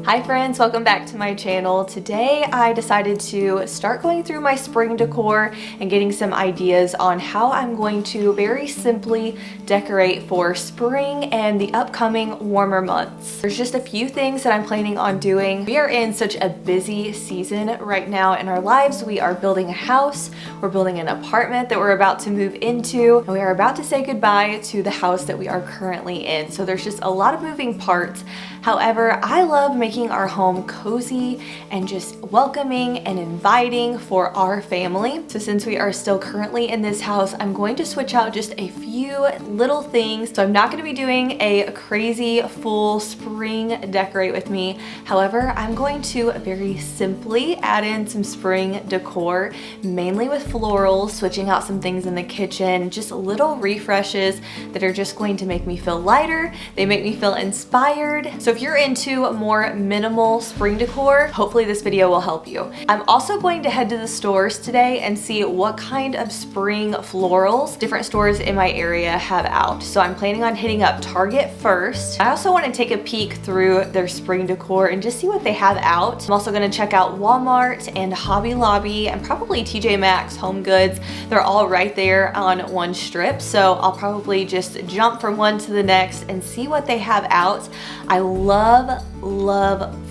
Hi friends, welcome back to my channel. Today I decided to start going through my spring decor and getting some ideas on how I'm going to very simply decorate for spring and the upcoming warmer months. There's just a few things that I'm planning on doing. We are in such a busy season right now in our lives. We are building a house, we're building an apartment that we're about to move into, and we are about to say goodbye to the house that we are currently in. So there's just a lot of moving parts. However, I love making our home cozy and just welcoming and inviting for our family. So since we are still currently in this house, I'm going to switch out just a few little things. So I'm not going to be doing a crazy full spring decorate with me. However, I'm going to very simply add in some spring decor, mainly with florals, switching out some things in the kitchen, just little refreshes that are just going to make me feel lighter. They make me feel inspired. So if you're into more minimal spring decor, hopefully this video will help you. I'm also going to head to the stores today and see what kind of spring florals different stores in my area have out. So I'm planning on hitting up Target first. I also want to take a peek through their spring decor and just see what they have out. I'm also going to check out Walmart and Hobby Lobby and probably TJ Maxx, Home Goods. They're all right there on one strip. So I'll probably just jump from one to the next and see what they have out. I love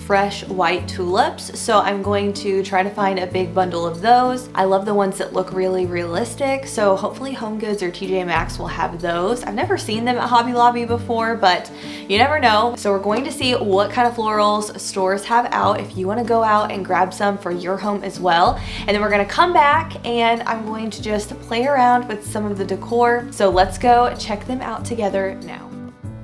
fresh white tulips, so I'm going to try to find a big bundle of those. I love the ones that look really realistic, so hopefully Home Goods or TJ Maxx will have those. I've never seen them at Hobby Lobby before, but you never know. So we're going to see what kind of florals stores have out if you want to go out and grab some for your home as well. And then we're going to come back and I'm going to just play around with some of the decor. So let's go check them out together now.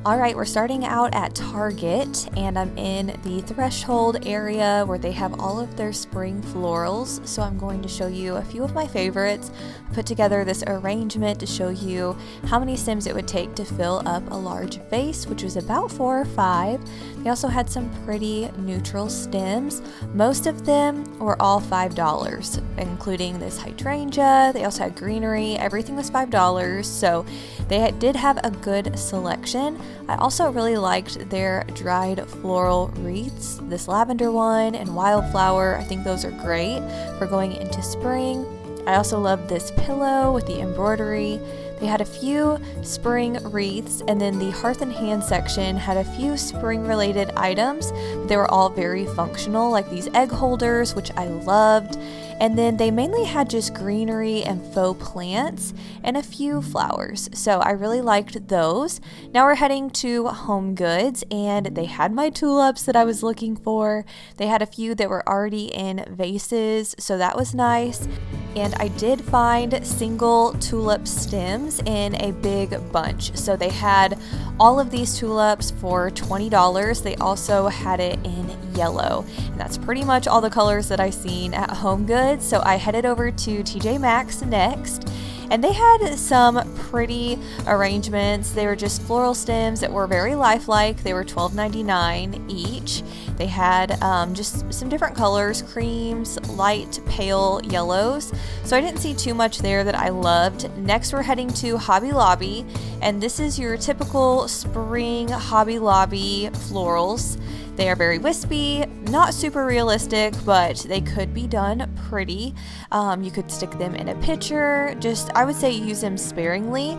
All right, we're starting out at Target and I'm in the threshold area where they have all of their spring florals. So I'm going to show you a few of my favorites. I put together this arrangement to show you how many stems it would take to fill up a large vase, which was about 4 or 5. They also had some pretty neutral stems. Most of them were all $5, including this hydrangea. They also had greenery. Everything was $5. So they did have a good selection. I also really liked their dried floral wreaths, this lavender one and wildflower. I think those are great for going into spring. I also love this pillow with the embroidery. They had a few spring wreaths, and then the hearth and hand section had a few spring related items, but they were all very functional, like these egg holders, which I loved. And then they mainly had just greenery and faux plants and a few flowers. So I really liked those. Now we're heading to Home Goods and they had my tulips that I was looking for. They had a few that were already in vases, so that was nice. And I did find single tulip stems in a big bunch. So they had all of these tulips for $20. They also had it in yellow. And that's pretty much all the colors that I've seen at Home Goods. So I headed over to TJ Maxx next. And they had some pretty arrangements. They were just floral stems that were very lifelike. They were $12.99 each. They had just some different colors, creams, light, pale yellows. So I didn't see too much there that I loved. Next, we're heading to Hobby Lobby. And this is your typical spring Hobby Lobby florals. They are very wispy, not super realistic, but they could be done pretty. You could stick them in a pitcher. Just, I would say use them sparingly.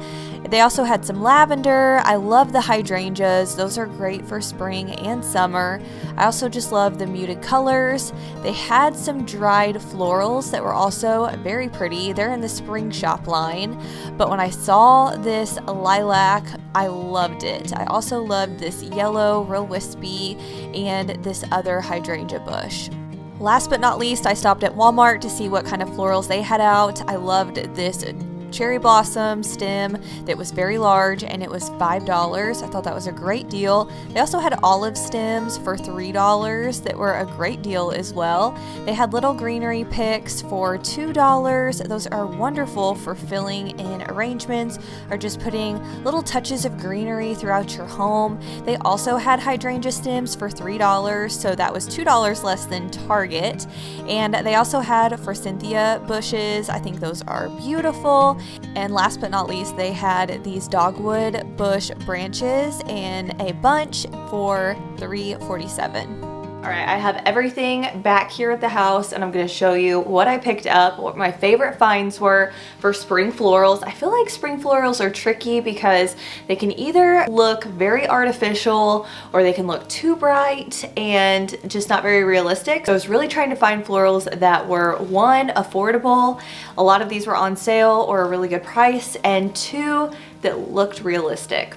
They also had some lavender. I love the hydrangeas. Those are great for spring and summer. I also just love the muted colors. They had some dried florals that were also very pretty. They're in the spring shop line. But when I saw this lilac, I loved it. I also loved this yellow, real wispy, and this other hydrangea bush. Last but not least, I stopped at Walmart to see what kind of florals they had out. I loved this cherry blossom stem that was very large and it was $5. I thought that was a great deal. They also had olive stems for $3 that were a great deal as well. They had little greenery picks for $2. Those are wonderful for filling in arrangements or just putting little touches of greenery throughout your home. They also had hydrangea stems for $3, so that was $2 less than Target. And they also had forsythia bushes. I think those are beautiful. And last but not least, they had these dogwood bush branches in a bunch for $3.47. All right, I have everything back here at the house and I'm gonna show you what I picked up, what my favorite finds were for spring florals. I feel like spring florals are tricky because they can either look very artificial or they can look too bright and just not very realistic. So I was really trying to find florals that were, one, affordable. A lot of these were on sale or a really good price, and two, that looked realistic.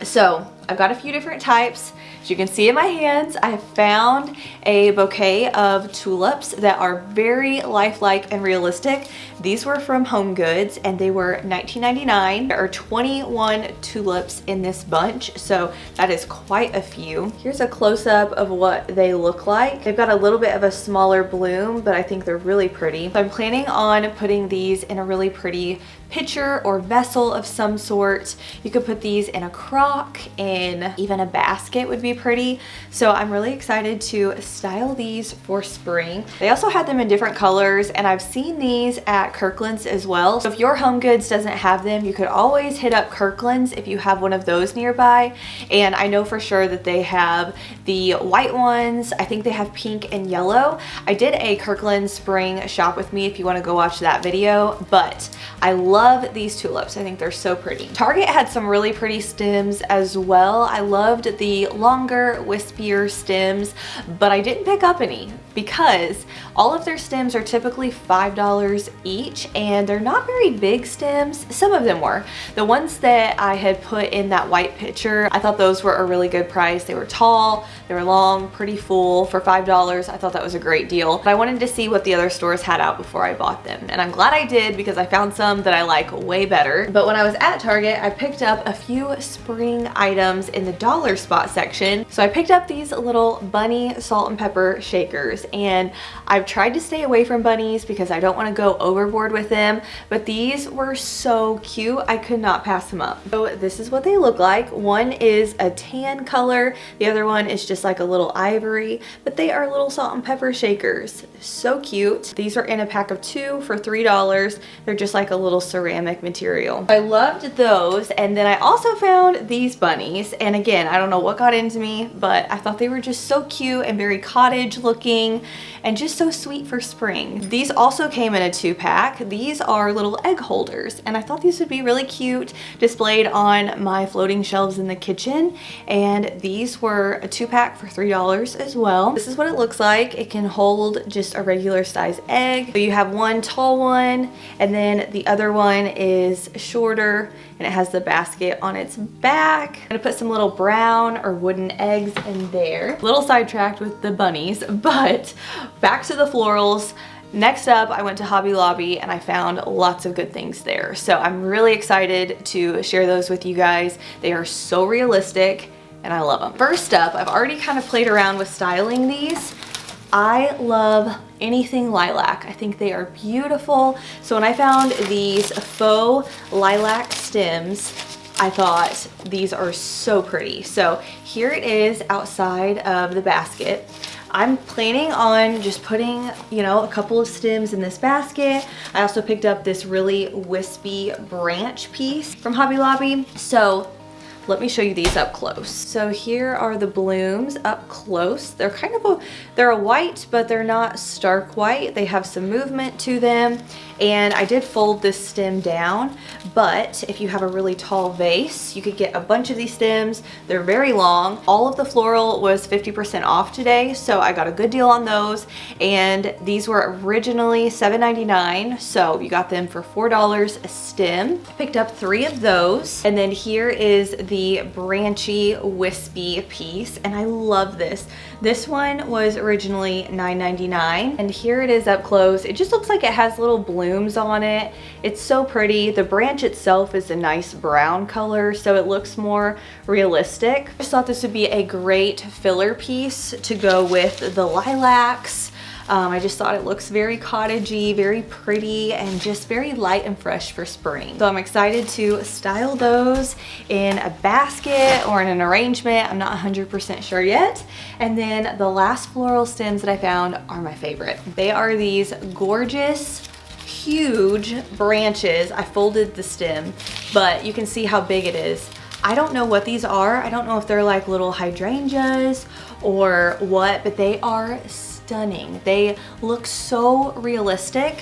So I've got a few different types. As you can see in my hands, I have found a bouquet of tulips that are very lifelike and realistic. These were from Home Goods and they were $19.99. There are 21 tulips in this bunch, so that is quite a few. Here's a close-up of what they look like. They've got a little bit of a smaller bloom, but I think they're really pretty. So I'm planning on putting these in a really pretty pitcher or vessel of some sort. You could put these in a crock, in even a basket would be pretty. So I'm really excited to style these for spring. They also had them in different colors and I've seen these at Kirkland's as well. So if your Home Goods doesn't have them, you could always hit up Kirkland's if you have one of those nearby. And I know for sure that they have the white ones. I think they have pink and yellow. I did a Kirkland's spring shop with me if you want to go watch that video, but I love these tulips. I think they're so pretty. Target had some really pretty stems as well. I loved the longer, wispier stems, but I didn't pick up any because all of their stems are typically $5 each and they're not very big stems. Some of them were. The ones that I had put in that white pitcher, I thought those were a really good price. They were tall, they were long, pretty full. For $5, I thought that was a great deal. But I wanted to see what the other stores had out before I bought them. And I'm glad I did because I found some that I like way better. But when I was at Target, I picked up a few spring items in the dollar spot section. So I picked up these little bunny salt and pepper shakers, and I've tried to stay away from bunnies because I don't want to go overboard with them, but these were so cute. I could not pass them up. So this is what they look like. One is a tan color, the other one is just like a little ivory, but they are little salt and pepper shakers. So cute. These are in a pack of 2 for $3. They're just like a little ceramic material. I loved those, and then I also found these bunnies, and again, I don't know what got into me, but I thought they were just so cute and very cottage looking and just so sweet for spring. These also came in a 2-pack. These are little egg holders, and I thought these would be really cute displayed on my floating shelves in the kitchen, and these were a 2-pack for $3 as well. This is what it looks like. It can hold just a regular size egg. So you have one tall one, and then the other one is shorter, and it has the basket on its back. I'm gonna put some little brown or wooden eggs in there. A little sidetracked with the bunnies, but back to the florals. Next up, I went to Hobby Lobby and I found lots of good things there. So I'm really excited to share those with you guys. They are so realistic and I love them. First up, I've already kind of played around with styling these. I love anything lilac. I think they are beautiful. So when I found these faux lilac stems, I thought these are so pretty. So here it is outside of the basket. I'm planning on just putting, you know, a couple of stems in this basket. I also picked up this really wispy branch piece from Hobby Lobby. So let me show you these up close. So here are the blooms up close. They're kind of they're a white, but they're not stark white. They have some movement to them. And I did fold this stem down, but if you have a really tall vase, you could get a bunch of these stems. They're very long. All of the floral was 50% off today, so I got a good deal on those. And these were originally $7.99, so you got them for $4 a stem. I picked up 3 of those. And then here is the branchy, wispy piece, and I love this. This one was originally $9.99, and here it is up close. It just looks like it has little blooms on it. It's so pretty. The branch itself is a nice brown color, so it looks more realistic. I just thought this would be a great filler piece to go with the lilacs. I just thought it looks very cottagey, very pretty, and just very light and fresh for spring. So I'm excited to style those in a basket or in an arrangement. I'm not 100% sure yet. And then the last floral stems that I found are my favorite. They are these gorgeous, huge branches. I folded the stem, but you can see how big it is. I don't know what these are. I don't know if they're like little hydrangeas or what, but they are stunning. They look so realistic.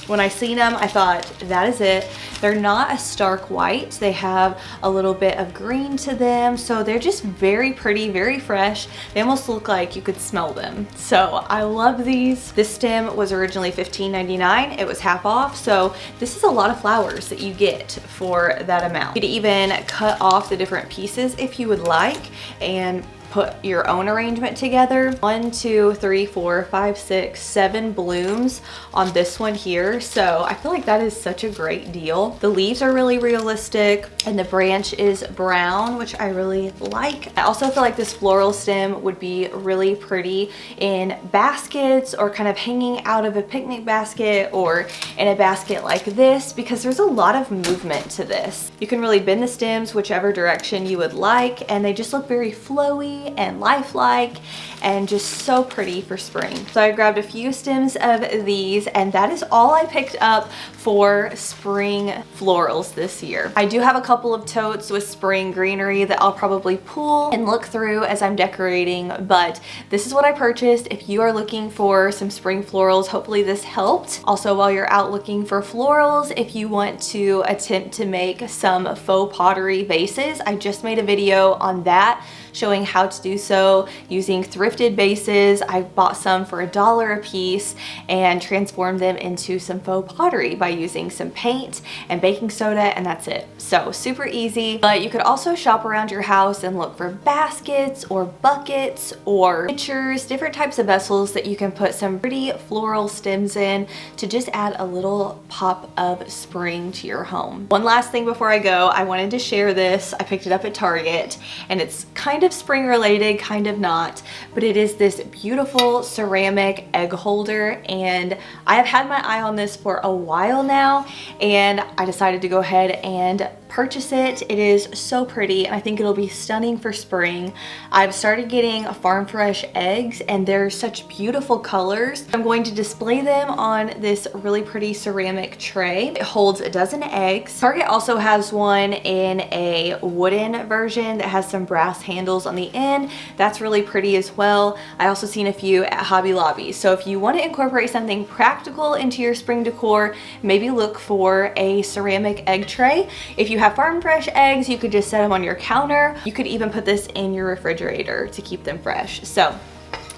When I seen them, I thought, that is it. They're not a stark white. They have a little bit of green to them. So they're just very pretty, very fresh. They almost look like you could smell them. So I love these. This stem was originally $15.99. It was half off. So this is a lot of flowers that you get for that amount. You could even cut off the different pieces if you would like and put your own arrangement together. 1, 2, 3, 4, 5, 6, 7 blooms on this one here. So I feel like that is such a great deal. The leaves are really realistic and the branch is brown, which I really like. I also feel like this floral stem would be really pretty in baskets or kind of hanging out of a picnic basket or in a basket like this, because there's a lot of movement to this. You can really bend the stems whichever direction you would like, and they just look very flowy and lifelike and just so pretty for spring. So I grabbed a few stems of these, and that is all I picked up for spring florals this year. I do have a couple of totes with spring greenery that I'll probably pull and look through as I'm decorating, but this is what I purchased. If you are looking for some spring florals, hopefully this helped. Also, while you're out looking for florals, if you want to attempt to make some faux pottery vases, I just made a video on that showing how to do so using thrifted bases. I bought some for $1 a piece and transformed them into some faux pottery by using some paint and baking soda, and that's it. So super easy. But you could also shop around your house and look for baskets or buckets or pitchers, different types of vessels that you can put some pretty floral stems in to just add a little pop of spring to your home. One last thing before I go, I wanted to share this. I picked it up at Target, and it's kind of spring related, kind of not, but it is this beautiful ceramic egg holder, and I have had my eye on this for a while now, and I decided to go ahead and purchase it. It is so pretty, and I think it'll be stunning for spring. I've started getting farm fresh eggs, and they're such beautiful colors. I'm going to display them on this really pretty ceramic tray. It holds a dozen eggs. Target also has one in a wooden version that has some brass handles on the end. That's really pretty as well. I also seen a few at Hobby Lobby. So if you want to incorporate something practical into your spring decor, maybe look for a ceramic egg tray. If you have farm fresh eggs, you could just set them on your counter. You could even put this in your refrigerator to keep them fresh. So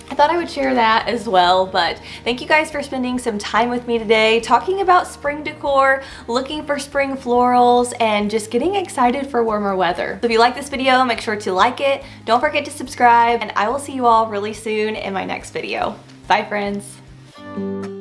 I thought I would share that as well, but thank you guys for spending some time with me today talking about spring decor, looking for spring florals, and just getting excited for warmer weather. So if you like this video, make sure to like it. Don't forget to subscribe, and I will see you all really soon in my next video. Bye, friends.